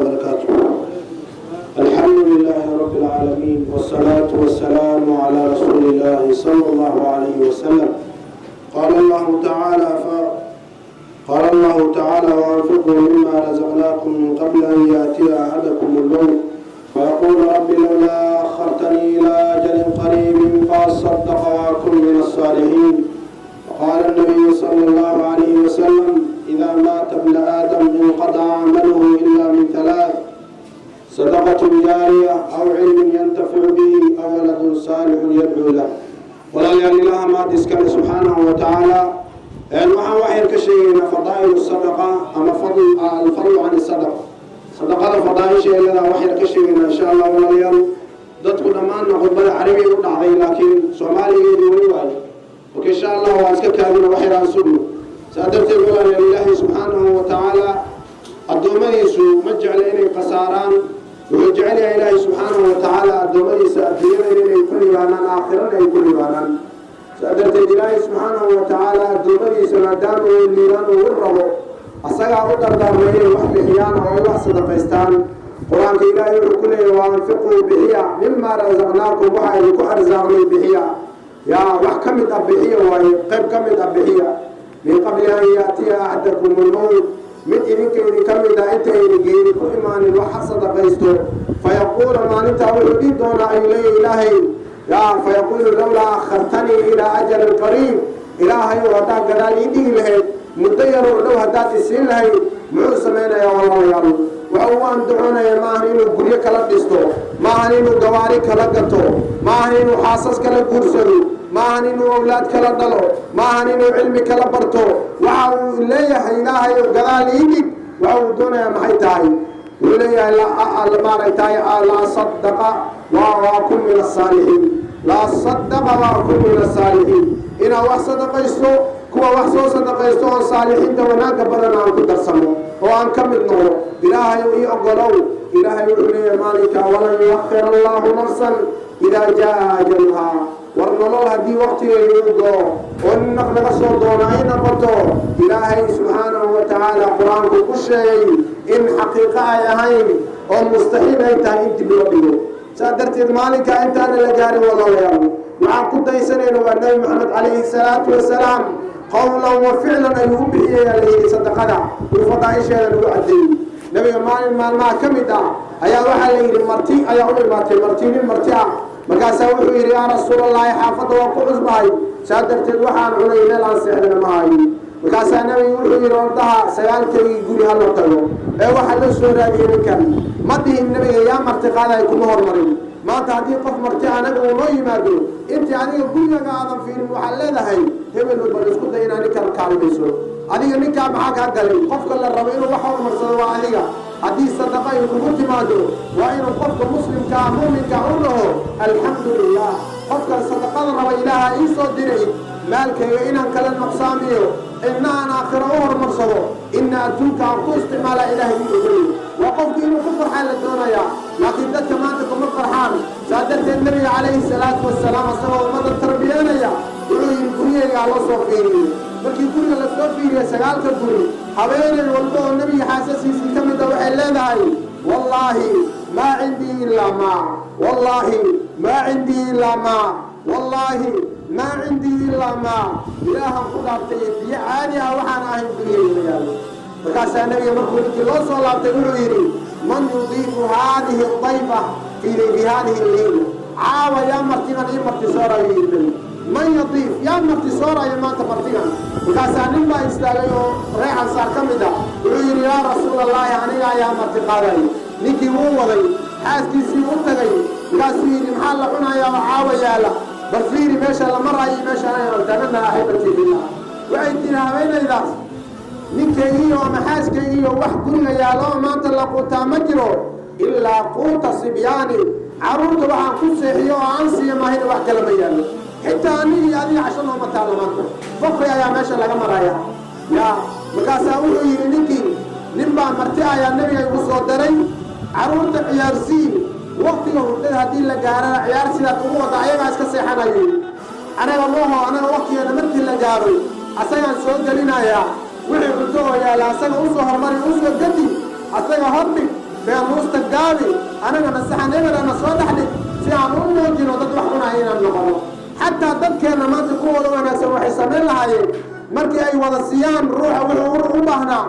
وبركاته. الحمد لله رب العالمين والصلاة والسلام على رسول الله صلى الله عليه وسلم. قال الله تعالى وأنفقوا مما رزقناكم من قبل أن يأتي أحدكم الموت فيقول رب لولا أخرتني إلى أجل قريب فأصدق وأكن من الصالحين. وقال النبي صلى الله عليه وسلم إذا مات ابن آدم انقطع عمله إلا من ثلاث: صدقة جارية أو علم ينتفع به أو ولد صالح يدعو له. ولعل الله ما تسكن سبحانه وتعالى waxaan waxay ka sheegaynaa fadaa'il sadaqa ama fadl عن الصدقة. صدقة fadaa'isheeda waxay ka sheegaynaa insha Allah walaalayaal. dadku dhamaan khudbada carabiga u dhacday laakiin Soomaaliyeed wali waayo. oo insha Allah waa iska kaadina waxay raan suugo. saadabtay walaalayaal Ilaahay subhanahu wa ta'ala adoomadiisu ma jecla inay qasaaraan. wuxuu jecel yahay Ilaahay subhanahu wa ta'ala adoomadiisa adduunyada inay ku liibaanaan aakhirada ay ku liibaanaan. سأدرت الله سبحانه وتعالى دوبي سنادان وليران وربو أسجع أقدر دارمين وحب حيان أو وحصد فستان قرآن كإله يقول وأنفقوا بحيا مما رزقناكم وحي كأرزاقني بحيا يا وحكمت أبحيا وقب كمت أبحيا من قبل أن يأتي أحدكم الموت من إنك إن كمت أنت إن جيرك إيمان وحصد فستان فيقول ما أنت أولئك دون إلهي يا فيقول لولا أخرتني إلى أجل قريب إلهي وهذا قدال يدي له مدير لو هذا تسين له معصمنا يا الله يا الله وهو أن دعونا يا ماهرين وقرية كلا دستو ماهرين وقواري كلا قطو ماهرين وحاسس كلا قرسلو ماهرين وأولاد كلا دلو ماهرين وعلم كلا برتو وهو إليه إلهي وقدال يدي وهو دون يا محيطاي وليه ما رأيتاي لا صدق وأكون من الصالحين لا صدق وأكون من الصالحين إن وصدق يسوع كوا وحصو صدق يسوع الصالحين دوناك بدنا أن تدرسموا وأن كمل نور إلهي يقولوا إلهي يقولي مالك ولن يؤخر الله نفسا إذا جاء أجلها ورنالله هدي وقت يوضو ونخلق صدون أين قطو إلهي سبحانه وتعالى قرآن كل شيء إن حقيقة يهين ومستحيل أنت بلبيه سأدرت مالك أنت أنا لجاري والله يا رب مع كل سنين والنبي محمد عليه الصلاة والسلام قولا وفعلا يوبي عليه صدقنا وفضائش الوعدي نبي مال ما كمدا أيا وحلي المرتي أيا أول مرتي مكاسا وحير يا رسول الله حافظ وقعز باي سأدرت الوحان علينا لا سحر معي مكاسا نبي وحير وردها سيالك يقول هلا تلو وحل السورة يمكن مده النبي يا مرتي قال يكون هرمرين ما تعطي قف مرتي أنا ولوي ما دو أنت يعني كل قاعد في المحلة هاي هم اللي بنسكت دينا نكال كالبيسو عليه نكال معك هذا قف كل الربيع وحول مرسل وعليه حديث صدقة يقول ما دو وإن قف مسلم كمؤمن كعونه الحمد لله قف الصدقة الربيع لها إيسو دري مالك إن كل النقصاميو إن أنا آخر أمر مرسله إن أتوك أو استعمال إلهي بإذنه وقفت إنه كفر حال الدنيا لكن ذات كمان تكون فرحان سادت النبي عليه الصلاة والسلام صلى الله عليه وسلم يا يقول الكريه يا الله صوفيني لكن كل الله صوفيني سجال كبري حبيبي والله النبي حاسس كم دوحي لا والله ما عندي إلا ما والله ما عندي إلا ما والله ما عندي إلا ما إله قدرتي بيعاني وحنا أهل الدنيا فكاس النبي مركول الله صلى الله عليه وسلم من يضيف هذه الضيفة في هذه الليلة عاوى يا مرتنا يا مرتسارة من يضيف يا مرتسارة يا ما تمرتنا فكاس النبي استغلوا ريحا صار كمدا يقول يا رسول الله يعني يا مرتقاري نيكي ووضي حاسكي سيوتغي كاسيري محل قنا يا عاوى يا لا برفيري ماشا لمرة ماشا أنا أحبتي في الله وعيدنا وين إذا نكيه ومحاسكيه وحكونا يا الله ما تلقوتا مجرو إلا قوت صبياني عروت وعن كسيحي وعنسي ما هي وحكا لميان حتى أني هذه عشان ما تعلمانكم فقر يا ماشا لغا مرايا يا مكاسا أولو يرينيكي نبا مرتعا يا النبي يقصوا الدرين عروت عيارسي وقت يقول هذه اللقارة عيارسي لا تقوى ضعيبا اسكسيحانا يري أنا والله أنا وقتي أنا مرتي اللقاري أسيان سوى لنا يا وحي قلتوه يا لا أسيان أسوى هرماري أسوى قدي أسيان هرمي beenuusta gaabi anagana saxanimana soo dhaxdhig si aan u muujino dad wax cunaya inaan noqono xataa dadkeenna maanta kuwooda wanaagsan waxay samayn lahaayeen markii ay wada siiyaan ruuxa wuxuu u baahnaa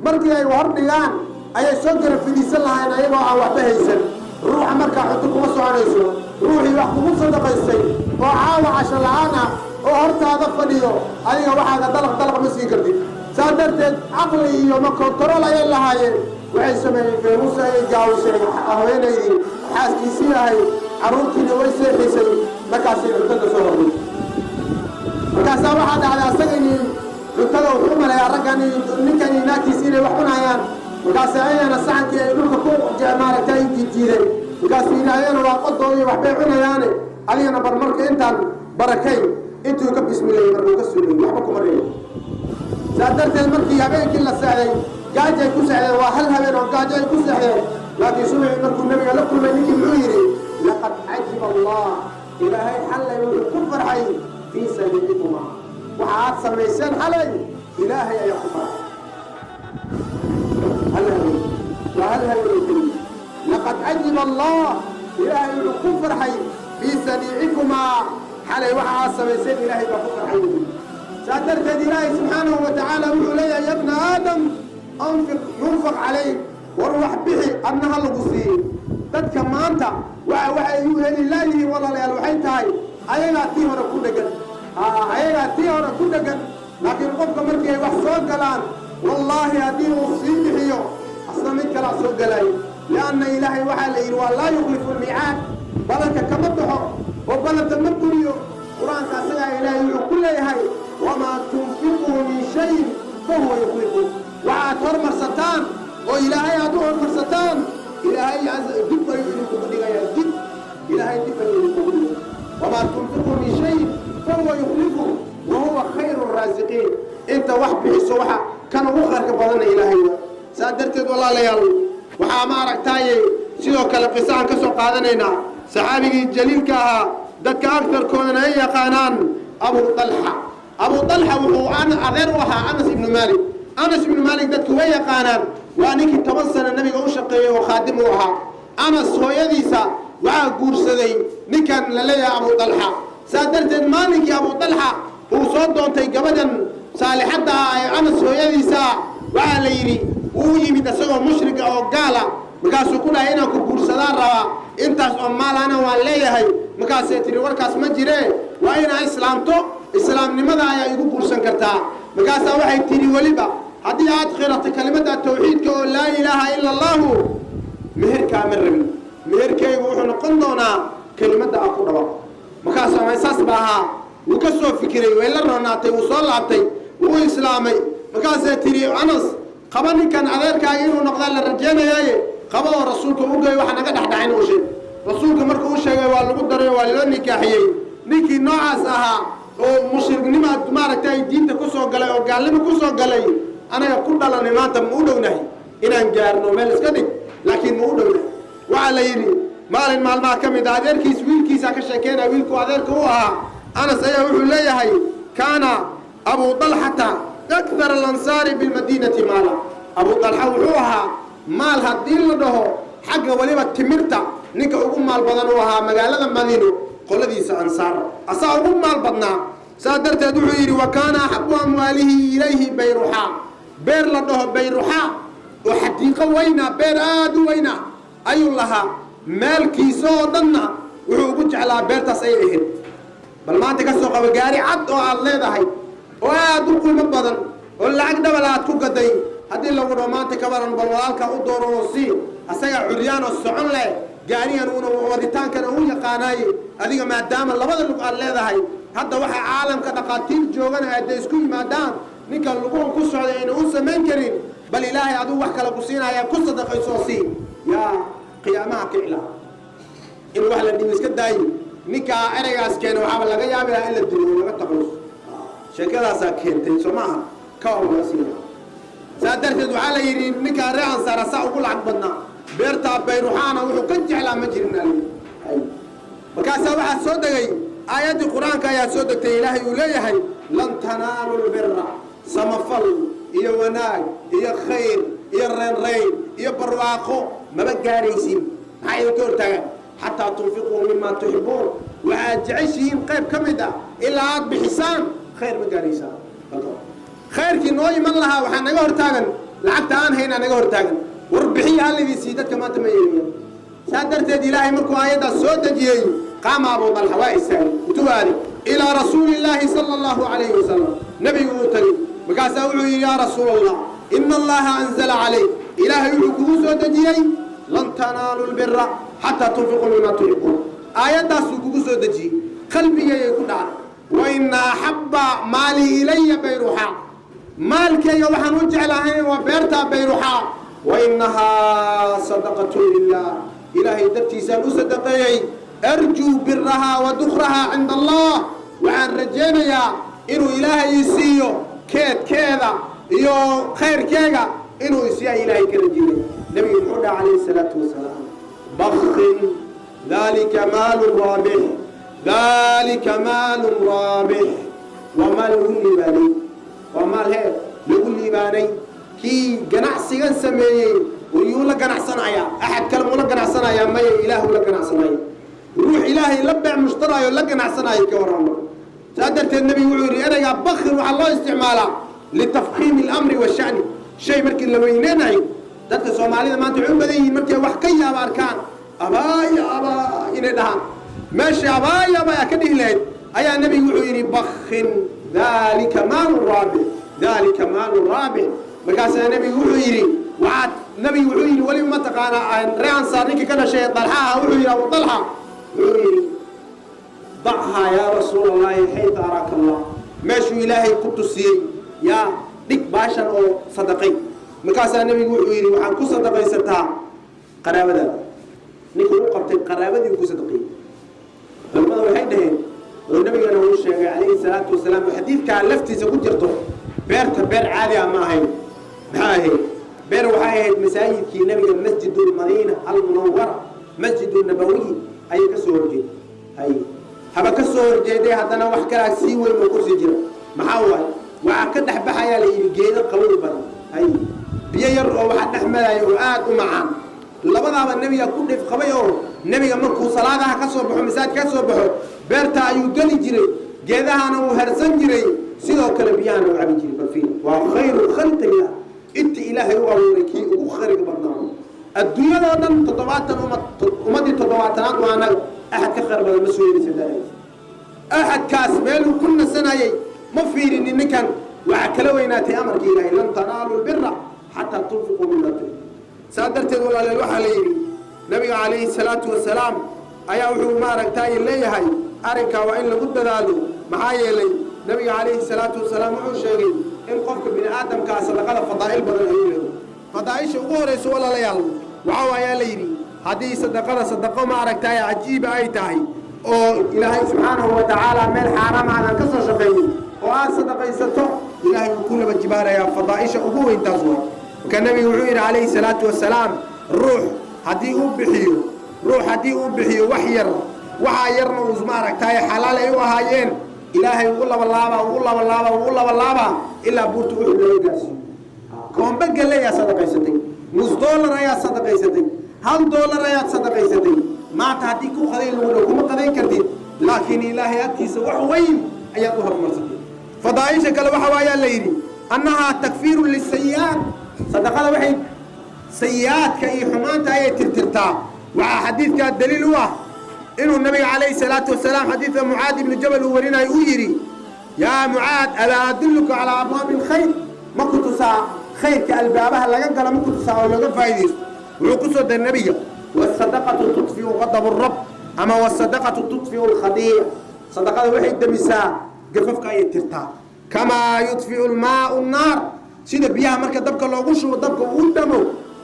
markii ay hor dhigaan ayay soo gara fidiisan lahaayeen ayagoo aan waxba haysan ruuxa markaa cunto kuma soconayso ruuxii wax kugu sadaqaystay oo caawa casho la'aan ah oo hortaada fadhiyo adiga waxaaga dalaq ma siin kartid saa darteed caqli iyo makontarool ayay lahaayeen waxay sameeyeen feenuus ayay gaawisay haweenaydii xaaskiisii ahay carruurtiina way seexisay markaasay cuntada soo horday markaasaa waxaa dhacday asagani cuntada wuxuu maleeyaa raggani ninkani naagtiisi inay wax cunayaan markaas ayana saxankii ay dhulka ku maaragtay jiiday markaasuu yidhaahdeen waa qodoodii waxbay cunayaane adigana bar marka intaan barakay intuu ka bismilayay markuu ka suulay waxba kuma reebo saa darteed markii habeenkii la seexday gaajo ay ku seexdeen waa hal habeen oo gaajo ay ku seexdeen laakiin subaxii markuu nabiga la kulmay ninkii muxuu yidhi laqad cajiba allah ilaahay xallay wuxuu ku farxay fii sabiilikuma waxa aad samayseen xalay ilaahay ayaa ku farxay لقد عجب الله إلهي الكفر حي في سنيعكما حالي وحا سميسين إلهي بكفر حي سأدرت إلهي سبحانه وتعالى وحلي يا ابن آدم ينفق عليك وروح به أنها القصير تدك ما أنت وحي يوهل الله والله لا الوحي تاي أينا تيه وركو دقن أينا تيه وركو دقن لكن قفك مركي وحصوك قلان والله أديه وصيبه أصلا من كلا سوق لي لأن إلهي وحالي ولا يخلف الميعاد بلك كمدحه وبلك المدنيو قرآن كاسيا إلهي وكل هاي وما تنفقوا من شيء فهو يخلفه وعاتور مرستان وإلهي أدوه مرستان إلهي دبا يخلفه جد إلهي دبا يخلفه وما تنفقوا من شيء فهو يخلفه وهو خير الرازقين انت وحبه سوحة كان وخرك بدنا إلهي سادرتد والله ليال وحا ما ركتاي سيدو كلا قصان كسو قادنينا صحابي جليل كاها دك اكثر كونن هي قانان ابو طلحه وهو انا اغير وها انس بن مالك دك وهي قانان وانيكي تبصن النبي او شقيه وخادم وها انس هويديسا وها غورسدي نكان لليا ابو طلحه سادرتد مالك يا ابو طلحه وصو دونتي غبدن صالحدا انس هويديسا وها ليري uu yimid asagoo mushrika oo gaala markaasuu ku dhahay inaan ku guursadaan rabaa intaas oo maalana waan leeyahay markaasay tiri warkaas ma jiree waa inaa islaamto islaamnimada ayaa igu guursan kartaa markaasaa waxay tiri weliba haddii aad qirato kelimada tawxiidka oo laa ilaaha ila allahu meherkaa ma rabin meherkaygu wuxuu noqon doonaa kelimada aa ku dhawa markaasaa maysaas ba ahaa wuu ka soo fikiray way la roonaatay wuu soo laabtay wuu islaamay markaasay tiri anas قبل كان عذارك عينه نقدر الرجال قبل رسولك وجاي وحنا قد حد عينه وشيء رسولك مركو وشيء ولا قدر ولا نكاحية نيكي نوع سها أو مشرك نما تمارك تاي دين تكسر قلي أو قال كسر قلي أنا يقول الله نما تمودو نهي إن أنجار نومل سكدي لكن مودو نهي وعلى يري مال ما كم يدعير كيس ويل كيس أكشكينا ويل كو عذارك هو أنا سيقول لي هاي كان أبو طلحة أكثر الأنصار بالمدينة مالا أبو طلحة وحوها مال هدين لده حق وليبا تمرتا نيكا أقوم مال بدنوها مقالة مدينة قل ذيس أنصار أسا أقوم مال بدنا سادرت يدعيري وكان أحب أمواله إليه بيروحا بير لده بيروحا وحديقة وينا بير آدو وينا أي الله مال كيسو ضنا وحوقج على بير تسعيهن بل ما تكسوق وقاري عدو على الله ذهي وادو كل مبادن ولا عقد ولا تقدي هذه لو رومانتي كبرن بالوالك ودور وصي اسيا عريان السعون له جاريان وديتان كان هو يقاناي اديق ما دام لبدا لو قال لهي هدا waxa caalamka dhaqaatiir joogan ay isku yimaadaan ninka lagu ku socday inuu sameyn karin bal ilaahay adu wax kala ku siinaya ku sadaqayso si ya qiyaamaha kicla in wax la dhigay iska daay ninka eraygaas keen waxa laga yaabaa in la dilo laga taqlus شكلها ساكنتين سماها كاو واسينا سادرت دعاء يري نكا ريان صار سا وقول عقبنا بيرتا بيروحانا وحو كنجعلا مجرنا لي وكاسا واحد سو دغاي ايات القران كايا سو دغتي الهي وليهي لن تنالوا البر سمفل يا وناي يا خير iyo reenrayn iyo barwaaqo maba gaaraysiin maxaa idinka hortaagan xataa tunfiquu mima tuxibuun waxaad jeceshihiin qayb ka mid ah ilaa aad bixisaan khayr ma gaaraysaan khayrkii noo iman lahaa waxaa naga hortaagan lacagta aan haynaa naga hortaagan war bixiya hallidiisii dadka maanta ma yeeliya saa darteed ilaahay markuu aayaddaas soo dejiyey qaama abu dalxa waa istaagay intuu aaday ilaa rasuuli illaahi sala allahu calayhi wasalam nebigu uu tagay markaasaa wuxuu yidhi yaa rasuula allah ina allaha anzala calayk ilaahay wuxuu kugu soo dejiyey lan tanaalu lbira xataa tunfiquu mima tuxibuun aayaddaasuu kugu soo dejiyey qalbigayay ku dhacday wa ina axabba maali ilaya bayruxaa maalkayga waxaan u jeclahay waa beertaa bayruxaa wa inahaa sadaqatu lilah ilaahay dartiisaan u sadaqeeyey arjuu birahaa wa dukrahaa cinda allah waxaan rajaynayaa inuu ilaahay ii siiyo keedkeeda iyo khayrkeega inuu isiyaa ilaahay ka rajeeyey nebigu muxuu dhaha calayhi salaatu wasalaam bakhin dalika maalun raabix dalika maalun raabix waa maal lagu liibaanay waa maal hee lagu liibaanay kii ganacsigan sameeyey wayuu la ganacsanayaa axad kale muu la ganacsanayaa maya ilaah uu la ganacsanaya ruux ilaahay la beec mushtaraayo la ganacsanaayo ka warramo saa darteed nebigu wuxuu yidhi ereygaa bakhin waxaa loo isticmaalaa litafkiimi alamri washani shay markii la weyneenayo dadka soomaalida maanta waxay u badan yihiin markay wax ka yaaba arkaan abaaya abaa inay dhahaan meesha abaaya abaa ka dhihi lahayd ayaa nebigu wuxuu yidhi bakhin dalika maalun raabix dalika maalun raabix markaasaa nebigu wuxuu yidhi waxaad nebigu wuxuu yidhi weliba ma taqaanaa ree ansaar ninkii ka dhashay dalxa ah wuxuu yidhi abu dalxa wuxuu yidhi dachaa yaa rasuula allahi xayta araaka allah meeshuu ilaahay ku tusiyey yaa dhig baashan oo sadaqay markaasaa nebigu wuxuu yidhi waxaad ku sadaqaysataa qaraabadaada ninkuu u qabtay qaraabadii ku sadaqiyey culamada waxay dhaheen oo nabigana uu sheegay calayhi salaatu wasalaam xadiidkaa laftiisa ku jirto beerta beer caadi ah ma ahayn maxaa ahayd beer waxay ahayd masaajidkii nabiga masjidu lmadiina almunawara masjidu nabawiy ayay ka soo horjeeday hay haba ka soo horjeeday haddana wax kalaa sii weyn oo kursi jira maxaa waaye waxaa ka dhex baxayaa la yidhi geedo qabow badan hay biyo yar oo waxa dhex maraya oo aad u macaan labadaaba nebiga ku dhif qabay oo nebiga markuu salaadaha ka soo baxo masaajid ka soo baxo beerta ayuu geli jiray geedahana uu harsan jiray sidoo kale biyahana uu cabi jiray balfiin waa khayru khalqillah inta ilaahay u abuuray kii ugu khayriga badnaa adduunyadoo dhan 70 ummadii 70aad waa anaga axad ka khayr badan ma soo yeelisa daaraysa axadkaas meeluu ku nasanayay ma fiirinin ninkan waxaa kala weynaatay amarka ilaahay lan tanaalu lbira xataa tunfiquu mima tuxibuun saa darteed walaaleel waxaa la yidhi nabiga calayhi salaatu wasalaam ayaa wuxuu maaragtay leeyahay arrinkaa waa in lagu dadaalo maxaa yeelay nabiga calayhi salaatu wasalaam wuxuu sheegay in qofka bini aadamkaa sadaqada fadaa'il badan ayuu leeyahay fadaa'isha ugu horayso walaalayaal waxaa waayaa la yidhi haddii sadaqada sadaqo maaragtay cajiiba ay tahay oo ilaahay subxaanahu wa tacaala meel xaaraam aadan ka soo shaqaynin oo aad sadaqaysato ilaahay wuu ku laba jibaarayaa fadaa'isha ugu weyntaas way marka nabiga wuxuu yidhi calayhi salaatu wasalaam ruux haddii uu bixiyo wax yar waxaa yarna uu maaragtay xalaal ay u ahaayeen ilaahay ugu labalaabaa ilaa buurta wuxuu laga gaarsiiyo koombe gelle ayaa sadaqaysatay nus dollar ayaa sadaqaysatay $1 ayaad sadaqaysatay maanta haddii ku qadayn lagu dhow kuma qadayn kartid laakiin ilaahay agtiisa wax weyn ayaad u horumarsatay fadaa'isha kale waxa waayaa la yidhi annahaa takfiirun lisayi'aat sadaqada waxay sayi'aadka iyo xumaanta ayay tirtirtaa waxaa xadiidkaa daliil u ah inuu nabiga calayhi salaatu wasalaam xadiidka mucaad ibnu jabal uu warinayo uu yidhi yaa mucaad alaa adulluka calaa abwaabi lkhayr ma ku tusaa khayrka albaabaha laga gala ma ku tusaa oo laga faa'iidaysto wuxuu ku soo daray nabiga wasadaqatu tudfiu qadab rab ama wasadaqatu tudfiu lkhadii'a sadaqada waxay demisaa gafafka ayay tirtaa kamaa yudfiu lmaau nnaar sida biyaha marka dabka loogu shubo dabka uu dhamo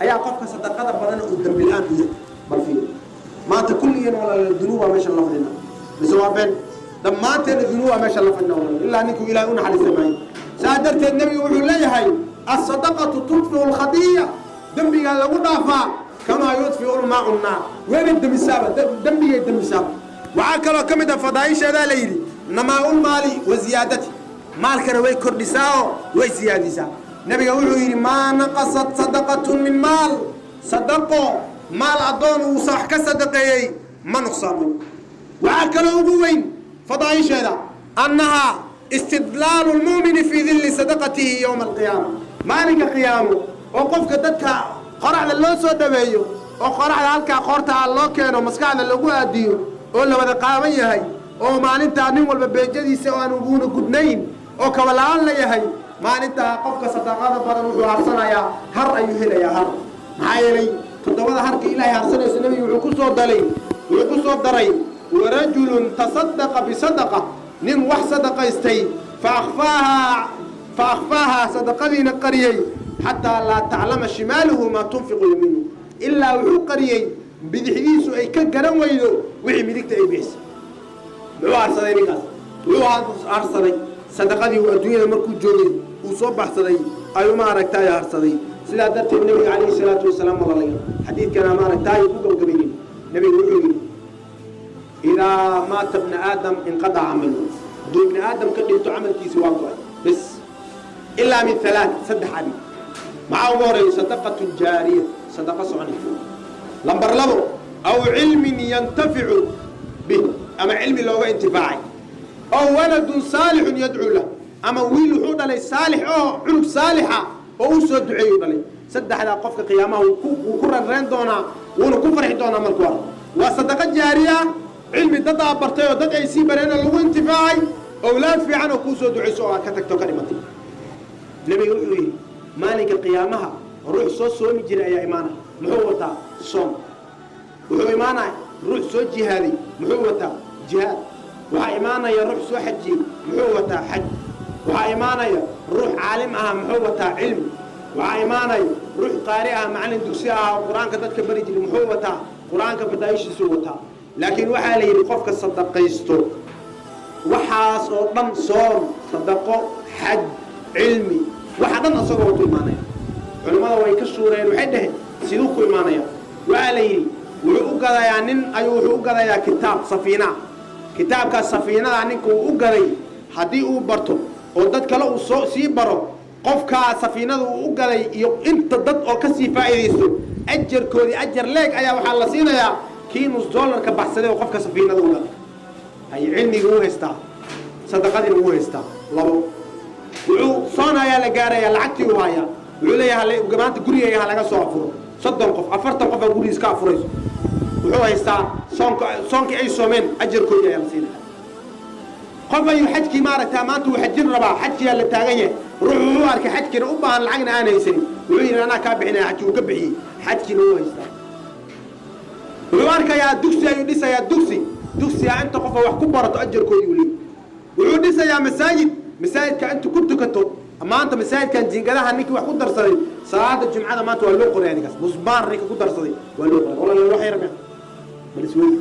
ayaa qofka sadaqada badan uu dambi la-aan u yahay balfiin maanta kulligiin walaala dunuubaa meesha la fadhina mise waa been dhammaanteena dunuubaa meesha la fadhina walaala ilaa ninkuu ilaahay u naxariista maayo saa darteed nebigu wuxuu leeyahay alsadaqatu tudfiu lkhadii'a dembigaa lagu dhaafaa kamaa yudfiu lmaau nnaar wayna demisaaba dembigay demisaaba waxaa kaloo ka mid ah fadaa'isheedaa la yidhi namaa'ulmaali wa ziyaadati maalkana way kordhisaa oo way siyaadisaa نبي وحي ما نقصت صدقة من مال صدقه مال أدون وصح كصدقه ما نقصان وعكلوا بوين فضايش هذا أنها استدلال المؤمن في ذل صدقته يوم القيامة مالك قيامه وقف كدتك قرع لله سود بيو وقرع هالك قرطة الله كانوا مسكعنا اللي أديو ولا بدأ قامية هاي أو ما أنت عنيم والبيجدي سواء نقول قدنين أو كولان لي هاي ما أنت قفك صدقات بدن وعرسنا يا هر أيها يا هر معايا تدور هرك إلهي هرسنا سنبي وعكوس الدلي وعكوس الدري ورجل تصدق بصدقة نم وح صدقة استي فأخفاها صدقة نقريي حتى لا تعلم شماله ما تنفق يمينه إلا وحو قريي بدحديث أي كجرم ويدو وحي ملكت أي بيس وحو أرسلي نكاس وحو أرسلي صدقة والدنيا مركو جوجي وصبح صدي أيوة ما ركتاي أرسلي سلا درت النبي عليه الصلاة والسلام والله حديث كان ما ركتاي فوق قبيلين نبي وحو إذا مات ابن آدم انقطع عمله دو ابن آدم كدلت عمل كيس واقع بس إلا من ثلاث صدح علي مع أمور صدقة جارية صدقة صعنية لمبر له أو علم ينتفع به أما علم لو انتفاعي أو ولد صالح يدعو له أما ويل حوض لي صالح أو علم صالحة أو سد عيون لي صدح على قفك قيامه وكرر رندونا ونكفر حدونا مالكوار وصدقة جارية علم ددا برتاي ودد اي سي برينا لو انتفاعي اولاد في عنه كوسو دعيسو كتكتو كلمتي نبي يقول مالك القيامه روح صومي جري يا ايمانه محوتا صوم وهو ايمانه روح سو جهادي محوتا جهاد وها ايمانه يا روح سو حجي محوتا حج وها ايمانه روح عالم محوتا علم وها ايمانه روح قارئها معلم دكسيها قرانك ددك بري جري محوتا قرانك بدايش سوتا لكن وحا لي قفك صدقيستو وحاس او دن صوم صدقه حج علمي وحا دن اسغو تو ايمانيا علمada way ka suureen waxay dhahay sidoo ku iimaanaya waxa la yiri wuxuu u gadayaa nin ayuu wuxuu u gadayaa kitaabka safiinada ninku u gaday hadii uu barto oo dad kale uu soo sii baro qofka safiinada uu u gaday iyo inta dad oo ka sii faa'iideysto ajarkoodi ajar leeg ayaa waxa la siinayaa كينوس دولار كبحثه وقفك سفينة ولا أي علمي هو هستا صدقاتي هو هستا لو صانع يا لجارة يا لعتي وهايا ولا يا هلا وجماعة قرية يا هلا صافر صدق قف أفرت قف قرية سكافريز وهو هستا صانك أي صومين أجر كل يا لسينا قف يحج كي مارة تامات وحجر ربع حج يا اللي تاجيه روح أرك حج كنا أبا العجن أنا يسني وعين أنا كابحنا حج وكبحي حج كنا هو هستا وعارك يا دوكسي يا ديسا يا دوكسي أنت قفا وحكم برا تأجر كويولي وعوديسا يا مساجد كأنت كنت كتو أما أنت مساجد كان جنجلها هنيك وحكم درسي صلاة الجمعة ما تولو قرآن كاس مصبار ريك كنت درسي ولو قرآن والله يروح يرمي بالسوي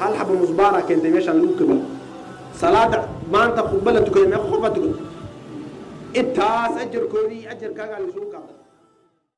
هل حب مصبارة كنت ماشي لو كبل صلاة ما أنت قبلت كلمة خفت أنت أجر كوني أجر كاغا لسوق